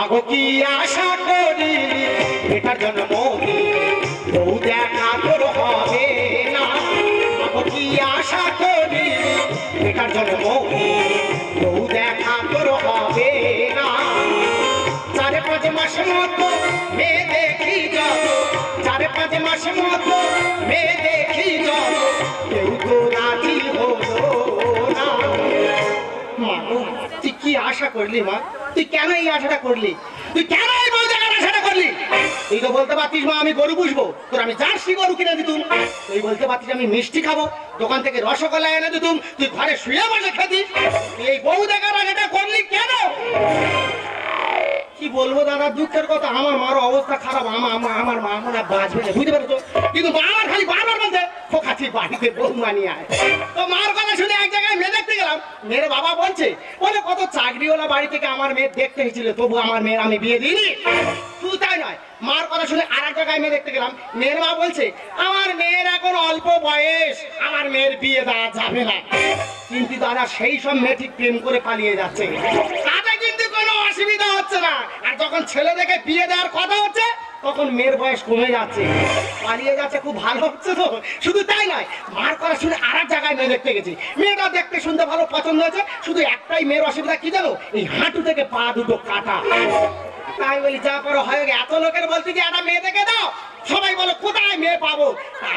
মাগো কি আশা করি বেটার জন্ম বউ দেখা তোর হবে না। মাগো কি আশা করি বেটার জন্ম বউ দেখা তোর হবে না। 4-5 মাস মতো মেয়ে দেখি যত, 4-5 মাস মতো মেয়ে দেখি যত, কেউ তো রাজি হলো না। মাগো তুই কি আশা করলি মা? তুই কেন এই আশাটা করলি? তুই কেন এই বউ দেখার আশাটা করলি? তুই তো বলতে পারতিস মা আমি গরু পুষবো, তোর আমি জার্সি গরু কিনে দিতুম। তুই বলতে পারতিস আমি মিষ্টি খাবো, দোকান থেকে রসগোল্লা এনে দিতুম, তুই ঘরে শুয়ে বসে খেতিস। তুই এই বউ দেখার আশাটা করলি কেন? কি বলবো দাদা, দুঃখের কথা, আমার মার অবস্থা খারাপ, আমার মা মনে বাঁচবে না, বুঝতে পারছো? কিন্তু মা আমার খালি বারবার বলছে খোকাছি বাড়িতে বউ মানিয়ে আয়। তো মার কথা শুনে এক জায়গায় মেয়ে দেখতে গেলাম, মেয়ের বাবা বলছে বলে কত চাকরিওয়ালা বাড়ি থেকে আমার মেয়ে দেখতে এসেছিল, তবু আমার মেয়ের আমি বিয়ে দিইনি। শুধু তাই নয়, মার কথা শুনে আর এক জায়গায় মেয়ে দেখতে গেলাম, মেয়ের মা বলছে আমার মেয়ের এখন অল্প বয়স, আমার মেয়ের বিয়ে দেওয়া যাবে না। কিন্তু দাদা সেই সব মেয়ে ঠিক প্রেম করে পালিয়ে যাচ্ছে, তাতে কিন্তু কোনো অসুবিধা হচ্ছে না। আর যখন ছেলে দেখে বিয়ে দেওয়ার কথা হচ্ছে তখন মেয়ের বয়স কমে যাচ্ছে, পালিয়ে যাচ্ছে, খুব ভালো হচ্ছে তো। শুধু তাই নয়, মার কথা শুনে আর এক জায়গায় মেয়ে দেখতে গেছি, মেয়েটা দেখতে শুনতে ভালো পছন্দ হয়েছে, শুধু একটাই মেয়ের অসুবিধা কি জানো, এই হাঁটু থেকে পা দুটো কাটা। তাই বলি যা করো হয়ে গে, এত লোকের বলতে যে একটা মেয়ে দেখে দাও, সবাই বলো কোথায় মেয়ে পাবো,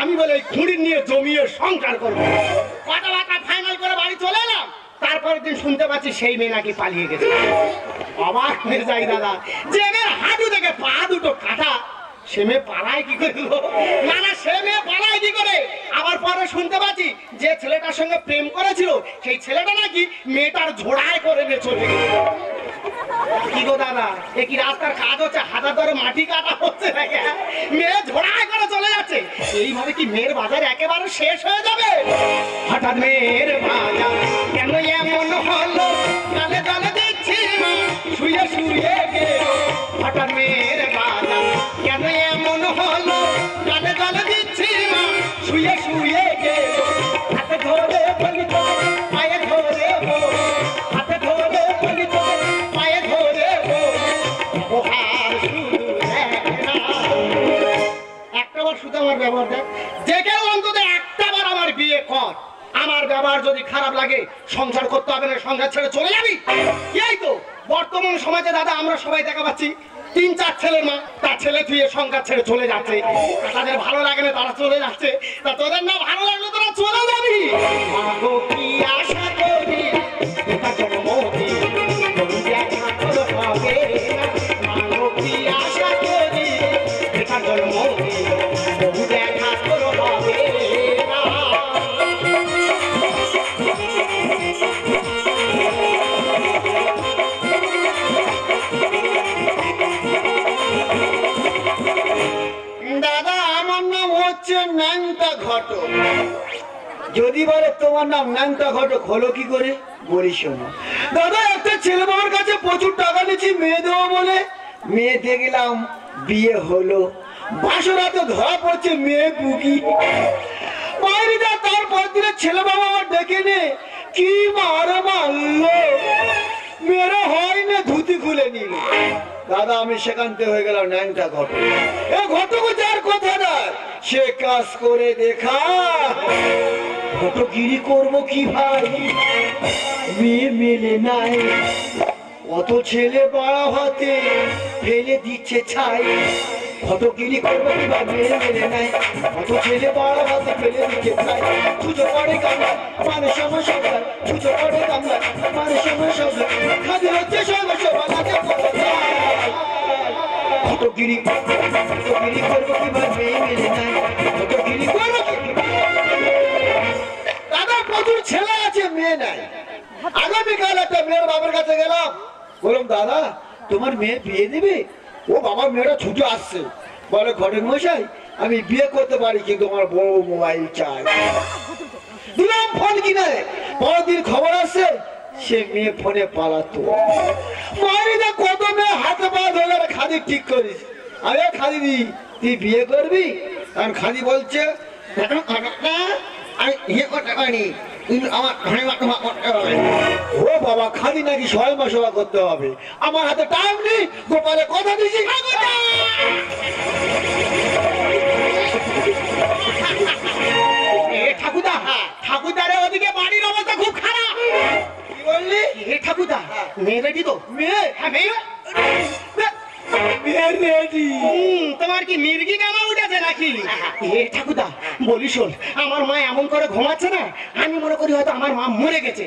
আমি বলে এই খুঁড়ি নিয়ে জমিয়ে সংসার করবো। কথাবার্তা ফাইনাল করে বাড়ি চলে এলাম, তারপরের দিন শুনতে পাচ্ছি সেই মেয়ে নাকি পালিয়ে গেছে। অবাক হয়ে যাই দাদা, যে মেয়ের হাঁটু থেকে পা দুটো কাটা, সে মেয়ে পালায় কি করে? না না, সে মেয়ে পালায় কি করে? আবার পরে শুনতে পাচ্ছি যে ছেলেটার সঙ্গে প্রেম করেছিল সেই ছেলেটা নাকি মেয়েটার ঝোড়ায় করে নিয়ে চলে গেছে। কি গো দাদা, এ কি রাস্তার কাজ হচ্ছে? হাজার ধরে মাটি কাটা হচ্ছে নাকি? মেয়ে ঝোড়ায় করে চলে যাচ্ছে, এইভাবে কি মেয়ের বাজার একেবারে শেষ হয়ে যাবে? হঠাৎ মেয়ের বাজার কেন এমন হলো, গালে গালে দিচ্ছি শুয়ে শুয়ে গেল। হঠাৎ মেয়ের বাজার কেন এমন হলো, গালে গালে দিচ্ছি শুয়ে শুয়ে গেল। হাতে ধরে বলি তো পায়ে ধরে, হাতে ধরে বলি তো পায়ে ধরে, ওহার শুধু একটাবার শুধু আমার ব্যবহার দেখ, যে কেউ অন্তত একটাবার আমার বিয়ে কর, আমার ব্যবহার যদি খারাপ লাগে সংসার করতে হবে না, সংসার ছেড়ে চলে যাবি। এই তো বর্তমান সমাজে দাদা আমরা সবাই দেখা পাচ্ছি 3-4 ছেলের মা তার ছেলে ধুয়ে সংসার ছেড়ে চলে যাচ্ছে, তাদের ভালো লাগে না তারা চলে যাচ্ছে। তা তোদের না ভালো লাগলো তোরা চলে যাবি? মাগো কি আশা করি বেটার জন্ম বউ দেখা তোর হবে না। মাগো কি আশা করি বেটার জন্ম বউ দেখা তোর হবে না। দাদা আমার নাম হচ্ছে ন্যাংটা ঘটক। যদি বলে তোমার নাম ন্যাংটা ঘটক হলো কি করে, বলি শোনো। দাদা একটা ছেলে আমার কাছে প্রচুর টাকা নিচ্ছি মেয়ে দেবো বলে, মেয়ে দেখলাম বিয়ে হলো, বাসরাতে ধরা পড়ছে মেয়ে বুকি বাইরেটা। তারপর দিনে ছেলে বাবা আমার ডেকে নে কি মারা মারলো, মেয়েরা হয় না ধুতি খুলে নিল। দাদা আমি সেখান থেকে হয়ে গেলাম ন্যাংটা ঘটক। এ ঘটক যার কথা না সে কাজ করে দেখা, ঘটগিরি করবো কি ভাই, মেয়ে মেলে নাই, অত ছেলে বাড়া হাতে ফেলে দিচ্ছে ছাই। ঘটগিরি করবো কি ভাই, মেয়ে মেলে নাই, অত ছেলে বাড়া হাতে ফেলে দিচ্ছে ছাই। পুজো করে কামলা মানে সময় সবাই, পুজো করে কামলা মানে সময় সবাই, খাদি হচ্ছে সবাই সবাই কাছে ঘটগিরি করবো কি ভাই, মেয়ে মেলে নাই, ঘটগিরি করবো কি। দাদা প্রচুর ছেলে আছে মেয়ে নাই। আগামীকাল একটা মেয়ের বাবার কাছে গেলাম, বললাম দাদা তোমার মেয়ে বিয়ে দিবে? ও বাবার মেয়েরা ছুটে আসছে, বলে ঘটক মশাই আমি বিয়ে করতে পারি কিন্তু আমার বড় মোবাইল চাই। দিলাম ফোন কিনে, পরের দিন খবর আসছে সে মেয়ে ফোনে পালাতো। মারিদা কত মেয়ে হাতে পা ধরে খাদি ঠিক করিস। আরে খাদি দি তুই বিয়ে করবি? কারণ খাদি বলছে আমি ইয়ে করতে পারি, ও বাবা খালি নাকি স্বয়ং সেবা করতে হবে, আমার হাতে টাইম নেই। গোপালে কথা দিয়েছি। ঠাকুরদা, ঠাকুরদারে ওদিকে বাড়ির অবস্থা খুব খারাপ। কি বললি? ঠাকুরদা মেয়ে রেডি তো? মেয়ে? হ্যাঁ মেয়ে। তোমার কি মির্গি কামা উঠেছে নাকি? ঠাকুরদা বলি শোন, আমার মা এমন করে ঘুমাচ্ছে না, আমি মনে করি হয়তো আমার মা মরে গেছে।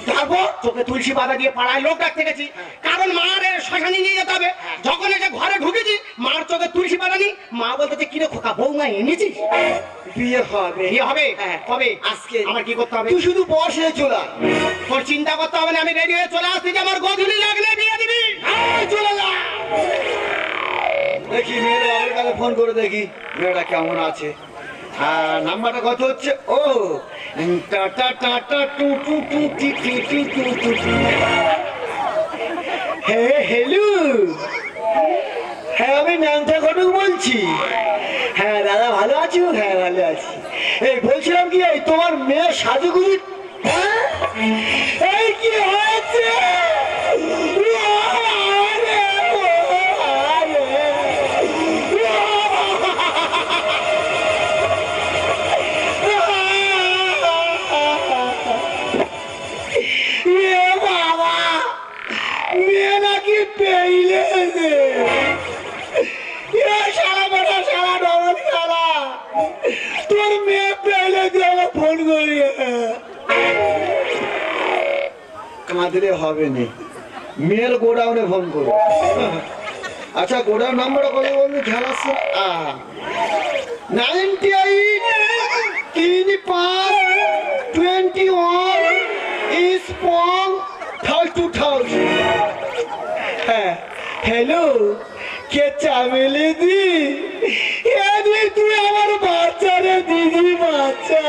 তারপর তোকে তুলসী পাতা দিয়ে পাড়ায় লোক ডাকতে গেছি, কারণ মার শ্মশানে নিয়ে যেতে হবে। যখন এসে ঘরে ঢুকেছি, মার চোখে তুলসী পাতা নি, মা বলতে কিরে খোকা বৌমা এনেছিস? বিয়ে হবে। বিয়ে হবে? কবে? আজকে। আমার কি করতে হবে? তুই শুধু বসে চলা, তোর চিন্তা করতে হবে না, আমি রেডি হয়ে চলে আসছি। যে আমার গধূলি লাগলে বিয়ে দিবি। চলে যা। দেখি মেয়ের বাবার কাছে ফোন করে দেখি মেয়েটা কেমন আছে। নাম্বারটা কত হচ্ছে? ও হ্যালো, হ্যাঁ আমি নামটা ঘটক বলছি। হ্যাঁ দাদা ভালো আছো? হ্যাঁ ভালো আছি। এই বলছিলাম কি, এই তোমার মেয়ে সাজুগুজু এই কি হয়েছে? তোর মেয়ে পেলে ফোন করিয়ে কাঁদলে হবে না, মেয়ের গোডাউনে ফোন করো। আচ্ছা গোডাউন নাম্বারটা কত বলবি? খেলা 98-21 হ্যাঁ হ্যালো, কে চামেলি দি? তুই আমার বাচ্চারে দিদি, বাচ্চা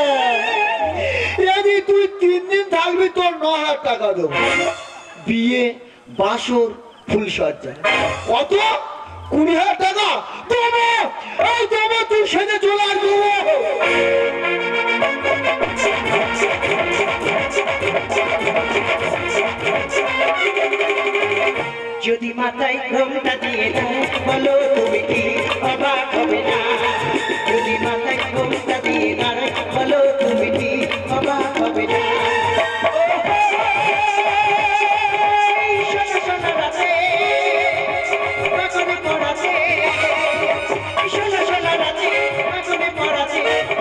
তুই 3 দিন থাকবি, তোর 9,000 টাকা দেবো। বিয়ে বাসর ফুল সজ্জা কত? 20,000 টাকা দেবো। এই দেবো, তুই সেজে চলে আসবো। যদি মাথায় ঘোমটা দিয়ে বলো তুমি কি অবাক হবে না? যদি মাথায় ঘোমটা দিয়ে বলো তুমি কি অবাক হবে না?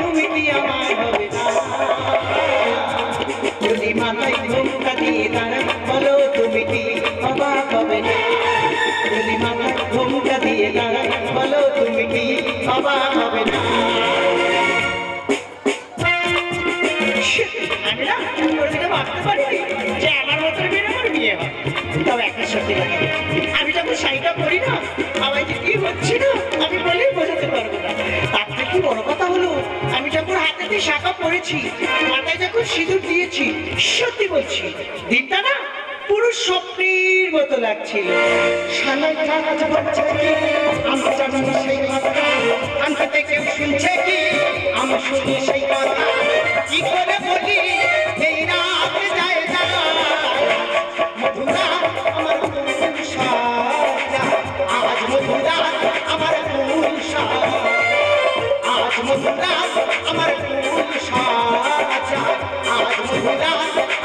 তুমি কি আমার হবে না? যদি মাথায় ঘোমটা দিয়ে বলো তুমি কি অবাক হবে না? যদি মাথায় ঘোমটা দিয়ে বলো তুমি কি অবাক হবে না? আমি না ভাবতে পারিনি যে আমার মতো মেয়ের আমার বিয়ে হয়। তবে একটা সত্যি কথা, আমি যখন শাড়িটা পরি না, আমার যে কি হচ্ছে না আমি বলেই বোঝাতে পারবো না। তার থেকে বড় কথা হলো, আমি যখন হাতে দিয়ে শাখা পরেছি, মাথায় যখন সিঁদুর দিয়েছি, সত্যি বলছি দিনটা না পুরো স্বপ্নের মতো লাগছিল। কেউ শুনছে কি? আমার শুনি সেই কথা, কি করে বলি এই রাত যায় না। মধুরা আমার ফুল সাজা, আজ মধুরা আমার ফুল সাজা, আজ মধুরা আমার ফুল সাজা, আজ মধুরা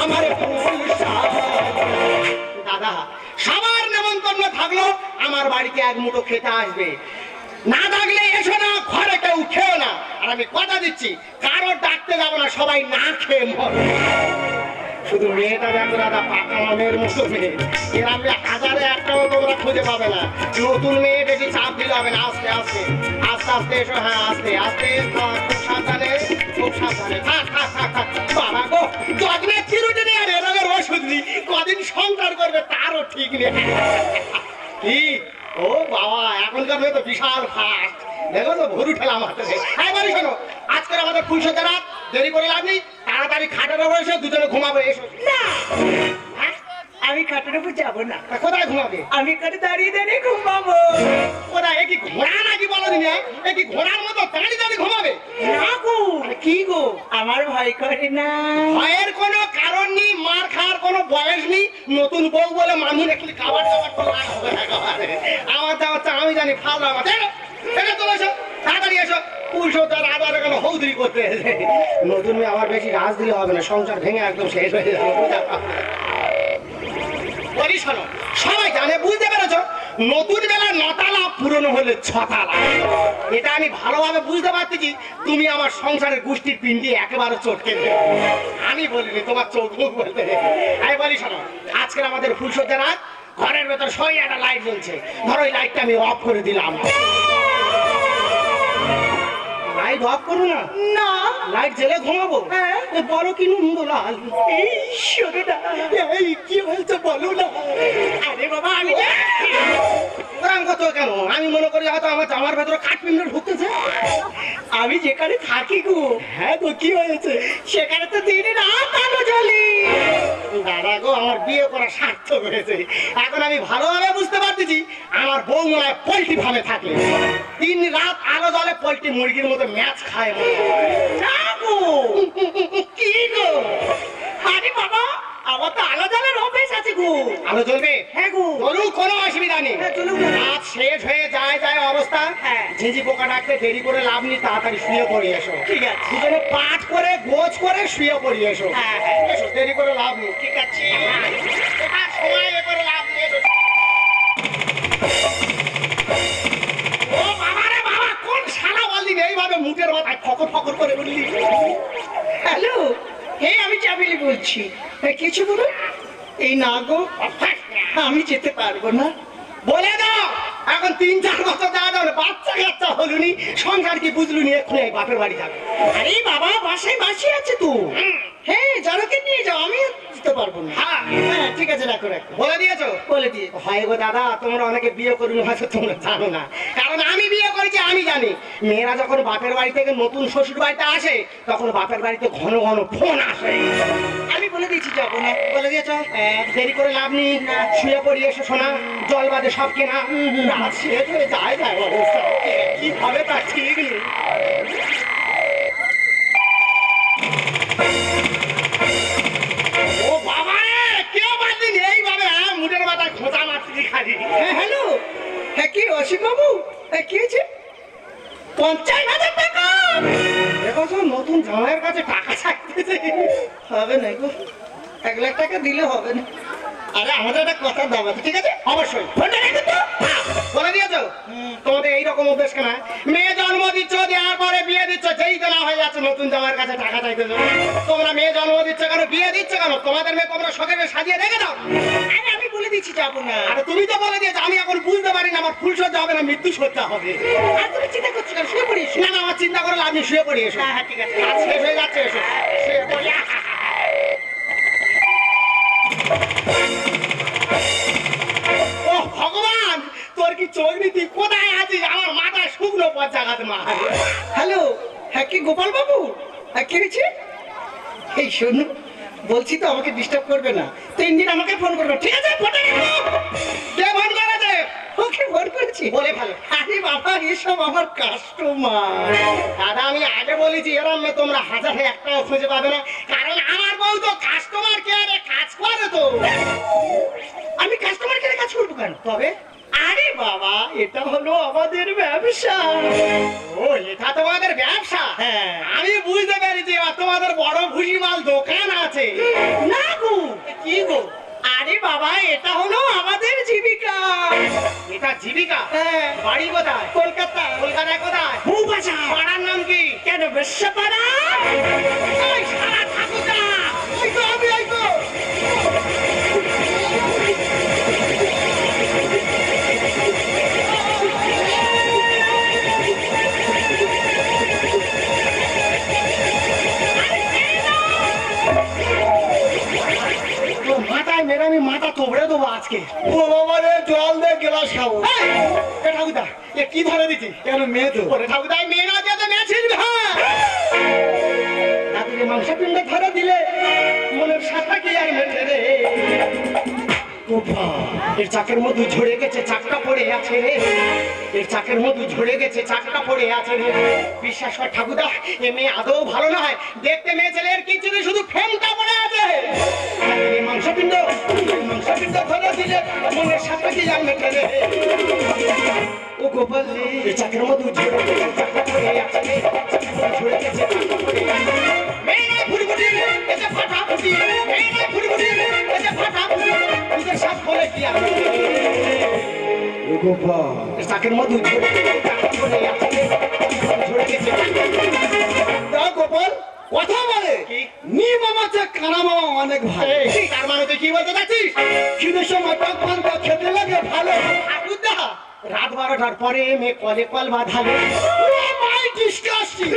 আমার ফুল সাজা। দাদা সবার নেমন্তন্ন থাকলো, আমার বাড়িতে এক মুঠো খেতে আসবে, না থাকলে এসো না, ঘরে কেউ খেও না। আর আমি কথা দিচ্ছি, কারো ডাকতে যাবো না, সবাই না খেয়ে মরবে। শুধু মেয়েটা দেখো দাদা, পাকা মেয়ের মতো মেয়ে, এর আমি 1000-1টাও তোমরা খুঁজে পাবে না। নতুন মেয়ে বেশি চাপ দিলে হবে না, আস্তে আস্তে আস্তে আস্তে এসো। হ্যাঁ আস্তে আস্তে, খুব সাবধানে, খুব সাবধানে। থাক থাক থাক থাক। বাবা গো, যত্নে চিরুটি নিয়ে আর এরকমের ওষুধ নি, কদিন সংসার করবে তারও ঠিক নেই। কি ও বাবা, এখনকার মেয়ে তো বিশাল ফাস্ট, দেখো তো ভরু ঠেলা মারতে। হ্যাঁ বাড়ি শোনো, আজকের আমাদের ফুলসজ্জা রাত, দেরি করে লাভ নেই, তাড়াতাড়ি খাটের উপর এসে দুজনে ঘুমাবো। এসো না, আমি খাটের উপর যাবো না, তা কোথায় ঘুমাবে? আমি এখানে দাঁড়িয়ে দাঁড়িয়ে ঘুমাবো। কোথায়? এ কি ঘোড়া নাকি বলো দিন? এ কি ঘোড়ার মতো দাঁড়িয়ে দাঁড়িয়ে ঘুমাবে? না গো, আরে কি গো? আমার ভয় করে না। ভয়ের কোনো কারণ নেই, মার খাওয়ার কোনো বয়স নেই। নতুন বউ বলে মামুন একটু খাবার দাবার তো লাগবে একেবারে। আমার যা হচ্ছে আমি জানি, ফাল আমার চলে এসো, তাড়াতাড়ি এসো। পুরুষ তার আবার এখানে হৌদরি করতে এসে নতুন মেয়ে আমার বেশি রাজ দিলে হবে না, সংসার ভেঙে একদম শেষ হয়ে যাবে। বলি শোনো, সবাই জানে, বুঝতে পেরেছো? নতুন বেলা নতালা, পুরনো হলে ছতালা। এটা আমি ভালোভাবে বুঝতে পারতেছি। তুমি আমার সংসারের গোষ্ঠীর পিন্ডি একেবারে চটকে দেবে। আমি বলিনি, তোমার চোখ মুখ বলতে। আমি বলি শোনো, আজকের আমাদের ফুলসজ্জা রাত, ঘরের ভেতর সই একটা লাইট জ্বলছে। ধরো এই লাইটটা আমি অফ করে দিলাম। লাইট অফ করো না। না, লাইট জ্বেলে ঘুমাবো? হ্যাঁ। এ বলো কি নন্দলাল, এই শোনো না। এই কি হয়েছে বলো না। আরে বাবা, আমি ওরকম কথা কেন? আমি মনে করি হয়তো আমার জামার ভেতরে কাঠ পিঁমড়ে ঢুকতেছে। আমি যেখানে থাকি গো, হ্যাঁ তো কি হয়েছে? সেখানে তো দিন রাত আলো জ্বলি। দাদা গো, আমার বিয়ে করা সার্থক হয়েছে। এখন আমি ভালোভাবে বুঝতে পারতেছি, আমার বউ মনে হয় পোল্ট্রি ফার্মে থাকে। দিন রাত আলো জ্বলে, পোল্ট্রি মুরগির মতো ম্যাচ খায়। না গো, কি গো? আরে বাবা, আমার তো আলো জ্বালার অভ্যেস আছে গো। আলো জ্বলবে? হ্যাঁ গো। চলুক, কোনো অসুবিধা নেই। হ্যাঁ, চলুক না। রাত শেষ হয়ে যায় অবস্থা। হ্যাঁ। ঝিঝি পোকা ডাকতে দেরি করে লাভ নেই, তাড়াতাড়ি শুয়ে পড়ে এসো। ঠিক আছে। দুজনে পাঠ করে গোছ করে শুয়ে পড়ে এসো। হ্যাঁ, হ্যাঁ। এসো, দেরি করে লাভ নেই। ঠিক আছে। আর সময় এ করে লাভ নেই, এসো। ও বাবা রে বাবা, কোন শালা বললি এইভাবে মুখের মাথায় ফকর ফকর করে বললি? হ্যালো, হ্যাঁ আমি চাবিলি বলছি। কিছু বলুন। এই না গো, আমি যেতে পারবো না। বলে দাও, এখন 3-4 বছর যাওয়া যাবে, বাচ্চা কাচ্চা হলুনি, সংসার কি বুঝলুনি, এক্ষুনি এই বাপের বাড়ি যাবে। আরে বাবা, বাসায় বাসি আছে তো। হ্যাঁ, জানোকে নিয়ে যাও, আমি যেতে পারবো না। হ্যাঁ, হ্যাঁ, ঠিক আছে, রাখো রাখো। বলে দিয়েছো? বলে দিয়ে। হয় গো দাদা, তোমরা অনেকে বিয়ে করুন, হয়তো তোমরা জানো না। কারণ আমি বিয়ে করেছি, আমি জানি। মেয়েরা যখন বাপের বাড়ি থেকে নতুন শ্বশুর বাড়িতে আসে, তখন বাপের বাড়িতে ঘন ঘন ফোন আসে। আমি বলে দিয়েছি যাবো না। বলে দিয়েছো? দেরি করে লাভ নেই, শুয়ে পড়ি, এসো শোনা। জল বাদে সব কেনা। রাত শেষ হয়ে যায় অবস্থা, কি হবে তা ঠিক নেই। ও বাবা রে, কেউ বাদিন এইভাবে মুঠের মাথায় খোঁচা মারছি খালি। হ্যাঁ, হ্যালো, হ্যাঁ কি অসীম বাবু, হ্যাঁ কি হয়েছে? 50,000 টাকা দেখো, নতুন জামাইয়ের কাছে টাকা চাইতেছে। হবে না গো, 1 লাখ টাকা দিলে হবে না। আরে আমাদের একটা কথা দাও, ঠিক আছে? অবশ্যই। ফোনটা রেখে তো। বলে দিয়েছো? তোমাদের এইরকম অভ্যেস কেন? মেয়ে জন্ম দিচ্ছ, দেওয়ার পরে বিয়ে দিচ্ছ, যেই তো না হয়ে যাচ্ছে নতুন জামাইয়ের কাছে টাকা চাইতেছো। তোমরা মেয়ে জন্ম দিচ্ছ কেন, বিয়ে দিচ্ছ কেন? তোমাদের মেয়ে তোমরা শখে সাজিয়ে রেখে দাও। আরে আমি বলে দিচ্ছি যাবো না। আরে তুমি তো বলে দিয়েছো, আমি এখন বুঝতে পারি না আমার ফুল সজ্জা হবে না মৃত্যু সজ্জা হবে। আর তুমি চিন্তা করছো কেন? শুয়ে পড়িস। না না, আমার চিন্তা করে লাভ নেই, শুয়ে পড়ি, এসো। হ্যাঁ, হ্যাঁ, ঠিক আছে। কাজ শেষ হয়ে যাচ্ছে, এসো শুয়ে পড়ি। ও ভগবান, তোর কি চোখ নীতি, কোথায় আছিস? আমার মাথায় শুকনো পচাঘাত মার। হ্যালো, হ্যাঁ কি গোপাল বাবু, হ্যাঁ কি হয়েছে? এই শোনো, বলছি তো আমাকে ডিস্টার্ব করবে না। 3 দিন আমাকে ফোন করবে, ঠিক আছে? ফোনটা রাখো। কে ফোন করেছে? ওকে ফোন করেছি। বলে ফেলো। আরে বাবা, এসব আমার কাস্টমার। দাদা, আমি আগে বলেছি, এরম মেয়ে তোমরা হাজারে একটাও খুঁজে পাবে না। কারণ আমার বউ তো কাস্টমার কেয়ারে কাজ করে তো। আমি কাস্টমার কেয়ারে কাজ করবো কেন? তবে আরে বাবা, এটা হলো আমাদের ব্যবসা। ও, এটা তোমাদের ব্যবসা? হ্যাঁ। আমি বুঝতে পেরেছি, এবার তোমাদের বড় ভুসিমাল দোকান আছে। না গো, কি গো? আরে বাবা, এটা হলো আমাদের জীবিকা। এটা জীবিকা? হ্যাঁ। বাড়ি কোথায়? কলকাতা। কলকাতায় কোথায়? বউবাজার। পাড়ার নাম কি? কেন, বেশ্যাপাড়া? ওই শালা ঠাকুরদা, ওই তো আমি, ওই তো। তোর মাথায় মেরে আমি মাথা তোবড়ে দেবো আজকে। ও বাবা রে, জল দে, গ্লাস খাবো। এই, এ ঠাকুরদা, এ কি ধরে দিচ্ছি? কেন, মেয়ে তো? ওরে ঠাকুরদা, এই মেয়ে না যেতে মেয়ে ছিড়বে। রাত্রে মাংস পিণ্ড ধরে দিলে মনের সাথা কি আর মেটে রে। এর চাকের মধ্যে ঝরে গেছে, চাকটা পড়ে আছে রে। এর চাকের মধ্যে ঝরে গেছে, চাকটা পড়ে আছে রে। বিশ্বাস কর ঠাকুরদা, এ মেয়ে আদৌ ভালো নয়। দেখতে মেয়ে ছেলের কিছু নেই, শুধু ফেমটা পড়ে আছে। এই মাংসপিণ্ড ধরে দিলে মনের সাথে কি জানবে রে। ও গোপাল রে, এর চাকের মধ্যে ঝরে গেছে, চাকটা পড়ে আছে রে। ঝরে গেছে, চাকটা পড়ে আছে। মেয়ে নয় ফুটফুটি, এতে ফাটাফুটি। মেয়ে নয় ফুটফুটি, এতে ফাটাফুটি। নিজের সাথ বলে কি আছে চাকের মধ্যে ঝরে গেছে, চাকটা পড়ে আছে রে। ঝরে গেছে। গোপাল কথা বলে কি? নি মামা চেয়ে কানা মামা অনেক ভালো। এই, তার মানে তুই কি বলতে চাচ্ছিস? খিদের সময় টক পান্তা খেতে লাগে ভালো। ঠাকুরদা, রাত 12টার পরে মেয়ে কলে কল বাঁধালে। My disgusting.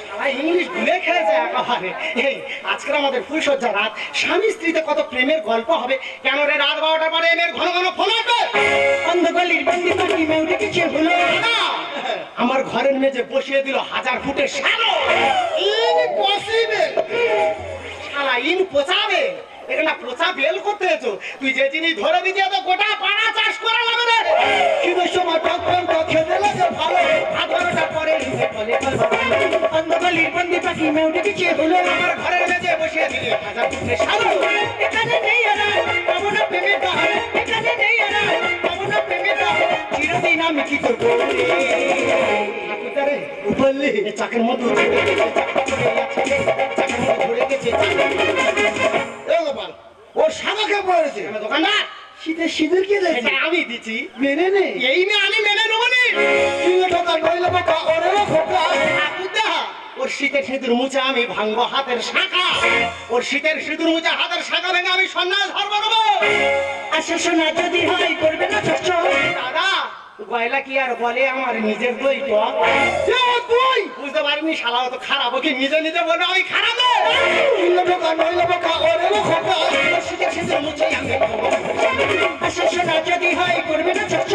শালা ইংলিশ ভুলে খেয়েছে একেবারে। এই, আজকের আমাদের ফুলসজ্জা রাত, স্বামী স্ত্রীতে কত প্রেমের গল্প হবে। কেন রে রাত 12টার পরে মেয়ের ঘন ঘন ফোন আসবে? অন্ধকালের বন্দি পাখি মেয়ে উঠে কিছু হলো না, আমার ঘরের মেঝে বসিয়ে দিল 1000 ফুটের শ্যালো। ইম্পসিবল। শালা ইন পচাবে, এখানে পচা বেল করতে এসো। তুই যে জিনিস ধরে দিতে তো গোটা পাড়া চাষ করা লাগবে রে। খিদের সময় টক পান্তা খেতে লাগে ভালো। রাত 12টার পরে মেয়ে কলে কল বাঁধালে। অন্ধকালের বন্দি পাখি মেয়ে উঠে কিছু হলো আমার ঘরের মেঝে বসিয়ে দিল 1000 ফুটের শ্যালো। এখানে নেই আর পাবো না প্রেমের দান, এখানে নেই আর পাবো না প্রেমের দান, চিরদিন আমি কি করবো ঠাকুরদারে, বললি এ চাকের মধ্যে ঝরে গেছে, চাকটা পড়ে আছে রে। চাকের মধ্যে ঝরে গেছে, এ গোপাল, ও শাখাকে পড়েছে। দোকানদার শীতের সিঁদুর কে দেখছে? এটা আমি দিচ্ছি। মেনে নে। এই মেয়ে আমি মেনে নেবো নি। কিনে ঢোকা নইলে বাবা ওরেও খোকা। ঠাকুরদা, ওর শীতের সিঁদুর মুছে আমি ভাঙবো হাতের শাখা। ওর শীতের সিঁদুর মুছে হাতের শাখা ভেঙে আমি সন্ন্যাস ধর্ম নেবো। আসে শোনা যদি হয় করবে না চর্চ দাদা, গয়লা কি আর বলে আমার নিজের দই টক। তুই বুঝতে পারিনি শালা তো খারাপ, ওকে নিজে নিজে বলবে আমি খারাপ। কিনে ঢোকা নইলে বাবা ওরেও খোকা। ওর শীতের সিঁদুর মুছে আমি আসে শোনা যদি হয় করবে না চর্চ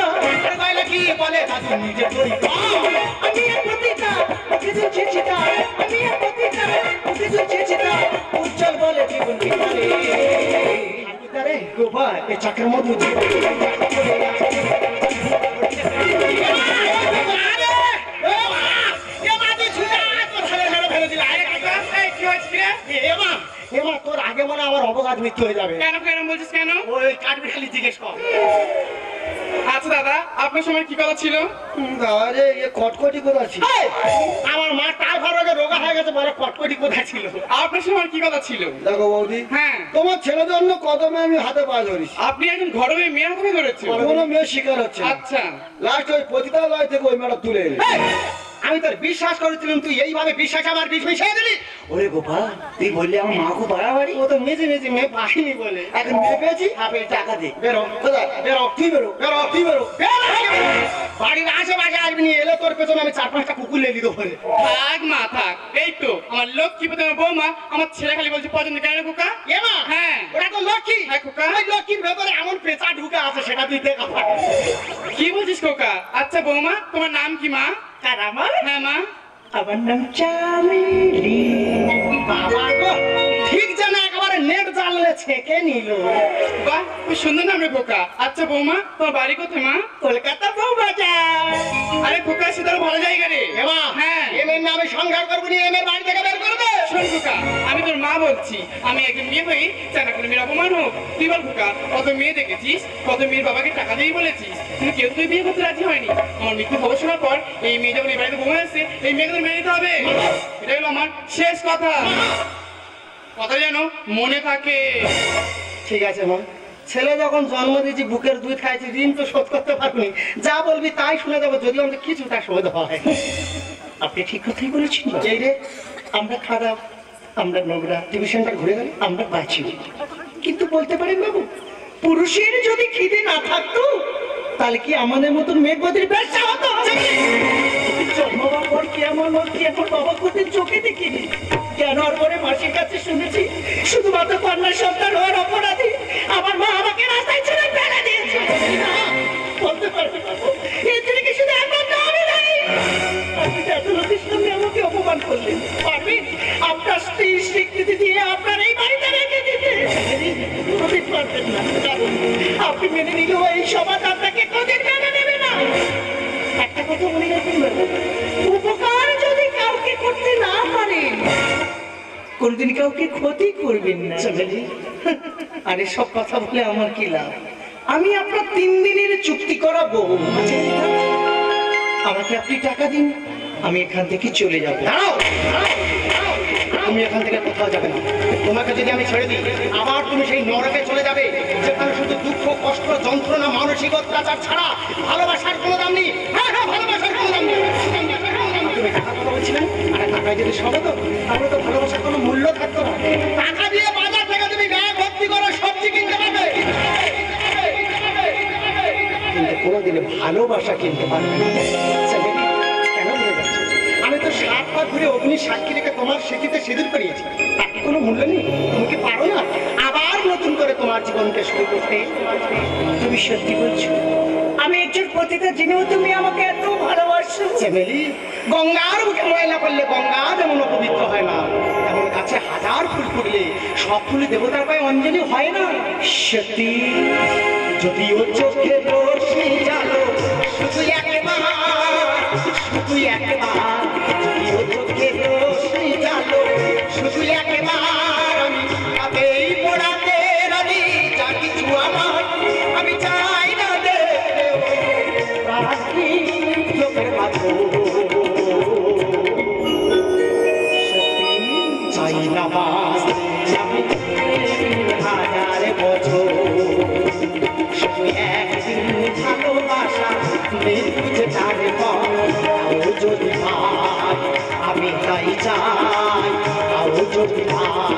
গয়লা কি বলে দাদু নিজের দই টক। আমি এক পতিতা ওকে দুলছে চিতা, আমি এক পতিতা ওকে দুলছে চিতা, উজ্জ্বল বলে জীবন বিতারে ঠাকুরদারে, গোপাল এ চাকের মধ্যে ঝরে গেছে, চাকটা পড়ে আছে রে। তোর আগে মনে আমার অবকাশ মৃত্যু হয়ে যাবে। কেন কেন বলছিস কেন? ওই কাঠবি খালি জিজ্ঞেস কর। আচ্ছা দাদা, আপনার সময় কি কথা ছিল? আরে এ কটকটি কোথায় ছিল? এই, আমার মা টাইফয়েড রোগে রোগা হয়ে গেছে, বলে কটকটি কোথায় ছিল? আপনার সময় কি কথা ছিল? দেখো বৌদি, হ্যাঁ, তোমার ছেলেদের জন্য কদমে আমি হাতে পা ধরিস। আপনি একজন ঘরবে মেয়ে হাতে ধরেছেন। কোনো মেয়ে শিকার হচ্ছে না। আচ্ছা, লাস্ট ওই পতিতালয় থেকে ওই মেয়েটা তুলে এনে। এই, আমি তোর বিশ্বাস করেছিলাম, তুই এইভাবে বিশ্বাস আমার বিষ মিশিয়ে দিলি। ওরে গোপাল, তুই বললি আমার মা খুব বাড়াবাড়ি, ও তো মেজে মেজে মেয়ে পাইনি বলে। এখন মেয়ে পেয়েছি, হবে টাকা দে। বেরো, কোথায়? বেরো, তুই বেরো, বেরো, তুই বেরো। বাড়ির আশেপাশে আসবি নি, এলে তোর পেছনে আমি 4-5টা কুকুর লেগে দিতে পারে। থাক মা থাক। এই তো আমার লক্ষ্মী প্রথমে বৌমা, আমার ছেলে খালি বলছে পছন্দ কেন খোকা? এমা, হ্যাঁ। ওটা তো লক্ষ্মী। হ্যাঁ, খোকা। ওই লক্ষ্মীর ভেতরে এমন পেঁচা ঢুকে আছে, সেটা তুই দেখা পাবি। কি বলছিস খোকা? আচ্ছা বৌমা, তোমার নাম কি মা? কার আমার? হ্যাঁ মা। আমার নাম চামেলি। বাবা গো, ঠিক যেন একেবারে নেট জানলে ছেঁকে নিল। বাহ, খুব সুন্দর নাম রে খোকা। আচ্ছা বৌমা, তোমার বাড়ি কোথায় মা? কলকাতা বউবাজার। আরে খোকা, সে তোর ভালো জায়গা রে। এমা, হ্যাঁ। এমের নামে সংসার করবো নি, এমের বাড়ি থেকে বের করে দে। শোন খোকা, আমি তোর মা বলছি, আমি একজন মেয়ে হয়ে চানা করে মেয়ের অপমান হোক? তুই বল খোকা, কত মেয়ে দেখেছিস, কত মেয়ের বাবাকে টাকা দিয়ে বলেছিস, কিন্তু কেউ তুই বিয়ে করতে রাজি হয়নি। আমার মৃত্যু খবর শোনার পর এই মেয়ে যখন এই বাড়িতে ঘুমিয়ে আসছে, এই মেয়েকে তোর মেনে নিতে হবে। এটা হলো আমার শেষ কথা। কথা যেন মনে থাকে। ঠিক আছে মা, ছেলে যখন জন্ম দিয়েছি, বুকের দুধ খাইছি, ঋণ তো শোধ করতে পারবি। যা বলবি তাই শুনে যাবো, যদি আমাদের কিছুটা শোধ হয়। আপনি ঠিক কথাই বলেছেন বাবা। এই রে, আমরা খারাপ, আমরা নোংরা, টিভি সেন্টার ঘুরে গেল। আমরা বাঁচি, কিন্তু বলতে পারেন বাবু, পুরুষের যদি খিদে না থাকতো তাহলে কি আমাদের মতন মেঘবদের ব্যবসা হতো? জন্মবার পর কি আমার মত কি এখন বাবা কোথায় চোখে দেখিনি। কেন আর পরে মাসির কাছে শুনেছি শুধুমাত্র কন্যা সন্তান হওয়ার অপরাধী আমার মা আমাকে রাস্তায় ছেড়ে ফেলে দিয়েছে। বলতে পারবে বাবু, এর জন্য কি শুধু একবার নামই নাই? আপনি এত লোকের সামনে আমাকে অপমান করলেন, পারবেন আপনার স্ত্রীর স্বীকৃতি দিয়ে আপনার এই বাড়িতে রেখে দিতে? পারবেন না, কারণ আপনি মেনে নিলেও এই সমাজ আপনাকে কোনদিন মেনে নেবে না। একটা কথা মনে রাখবেন বাবু, উপকার যদি কাউকে করতে না পারেন, কোনদিন কাউকে ক্ষতি করবেন না। আরে সব কথা বলে আমার কি লাভ? আমি আপনার 3 দিনের চুক্তি করাবো। আমাকে আপনি টাকা দিন, আমি এখান থেকে চলে যাবো। দাঁড়াও, তুমি এখান থেকে কোথাও যাবে না। তোমাকে যদি আমি ছেড়ে দিই, আবার তুমি সেই নরকে চলে যাবে, যেখানে শুধু দুঃখ, কষ্ট, যন্ত্রণা, মানসিক অত্যাচার ছাড়া ভালোবাসার কোনো দাম নেই। হ্যাঁ, ভালোবাসার কোনো দাম নেই। তুমি টাকার কথা বলছিলে, আরে টাকায় যদি সব হতো, তাহলে তো ভালোবাসার কোনো মূল্য থাকতো না। টাকা দিয়ে বাজার থেকে তুমি ব্যাগ ভর্তি করো, সবজি কিনতে পারবে, কিন্তু কোনোদিনে ভালোবাসা কিনতে পারবে না। কেন বলে যাচ্ছে? আমি তো 7 পা ঘুরে অগ্নি সাক্ষী রেখে তোমার স্মৃতিতে সিঁদুর করিয়েছি, তার কি কোনো মূল্য নেই? তুমি কি পারো না আবার নতুন করে তোমার জীবনকে শুরু করতে? তুমি সত্যি বলছো? আমি একজন পতিতা জেনেও তুমি আমাকে এত ভালোবাসো? চেমেলি, গঙ্গার বুকে ময়লা করলে গঙ্গা যেমন পবিত্র হয় না, তেমন কাছে হাজার ফুল ফুটলে সব ফুলে দেবতার পায়ে অঞ্জলি হয় না। সত্যি? যদিও চোখে বসে জানো শুধু একবার, শুধু একবার, যদিও চোখে বসে জানো শুধু একবার, আমি তাতেই পড়াতে রাজি, যা কিছু আমার আমি চাই না দেখতে রাখি চোখের মাঝে, চাই না বাস আমি 1000 বছর, শুধু একদিন ভালোবাসা বুঝে যাবে যদি ভাই, আমি তাই চাই, তাও যদি ভাই।